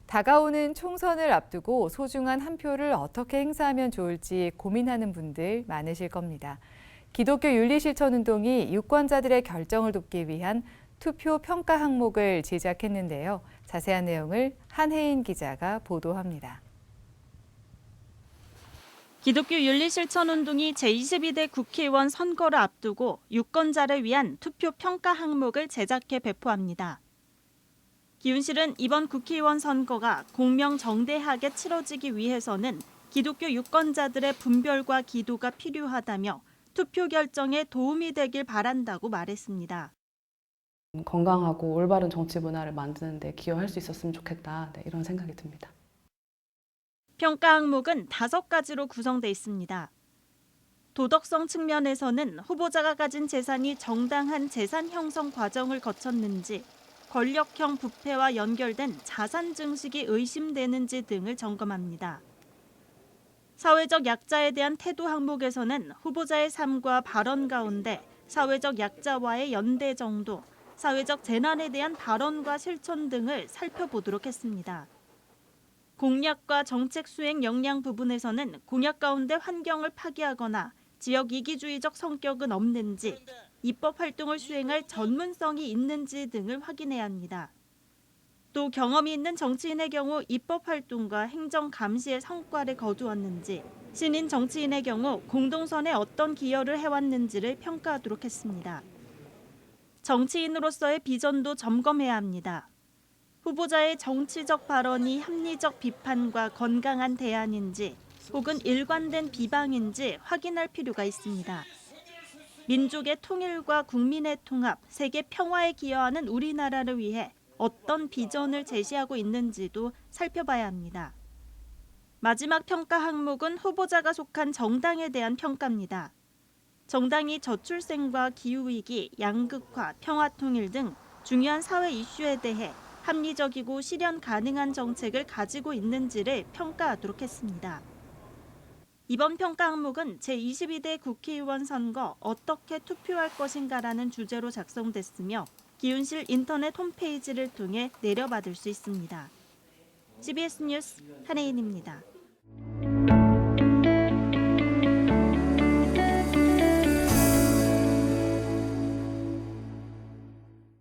다가오는 총선을 앞두고 소중한 한 표를 어떻게 행사하면 좋을지 고민하는 분들 많으실 겁니다. 기독교 윤리실천운동이 유권자들의 결정을 돕기 위한 투표 평가 항목을 제작했는데요. 자세한 내용을 한혜인 기자가 보도합니다. 기독교 윤리실천운동이 제22대 국회의원 선거를 앞두고 유권자를 위한 투표 평가 항목을 제작해 배포합니다. 기윤실은 이번 국회의원 선거가 공명정대하게 치러지기 위해서는 기독교 유권자들의 분별과 기도가 필요하다며 투표 결정에 도움이 되길 바란다고 말했습니다. 건강하고 올바른 정치 문화를 만드는 데 기여할 수 있었으면 좋겠다, 이런 생각이 듭니다. 평가 항목은 5가지로 구성돼 있습니다. 도덕성 측면에서는 후보자가 가진 재산이 정당한 재산 형성 과정을 거쳤는지, 권력형 부패와 연결된 자산 증식이 의심되는지 등을 점검합니다. 사회적 약자에 대한 태도 항목에서는 후보자의 삶과 발언 가운데 사회적 약자와의 연대 정도, 사회적 재난에 대한 발언과 실천 등을 살펴보도록 했습니다. 공약과 정책 수행 역량 부분에서는 공약 가운데 환경을 파괴하거나 지역 이기주의적 성격은 없는지, 입법 활동을 수행할 전문성이 있는지 등을 확인해야 합니다. 또 경험이 있는 정치인의 경우 입법 활동과 행정 감시의 성과를 거두었는지, 신인 정치인의 경우 공동선에 어떤 기여를 해왔는지를 평가하도록 했습니다. 정치인으로서의 비전도 점검해야 합니다. 후보자의 정치적 발언이 합리적 비판과 건강한 대안인지 혹은 일관된 비방인지 확인할 필요가 있습니다. 민족의 통일과 국민의 통합, 세계 평화에 기여하는 우리나라를 위해 어떤 비전을 제시하고 있는지도 살펴봐야 합니다. 마지막 평가 항목은 후보자가 속한 정당에 대한 평가입니다. 정당이 저출생과 기후위기, 양극화, 평화통일 등 중요한 사회 이슈에 대해 합리적이고 실현 가능한 정책을 가지고 있는지를 평가하도록 했습니다. 이번 평가 항목은 제22대 국회의원 선거 어떻게 투표할 것인가라는 주제로 작성됐으며 기윤실 인터넷 홈페이지를 통해 내려받을 수 있습니다. CBS 뉴스 한혜인입니다.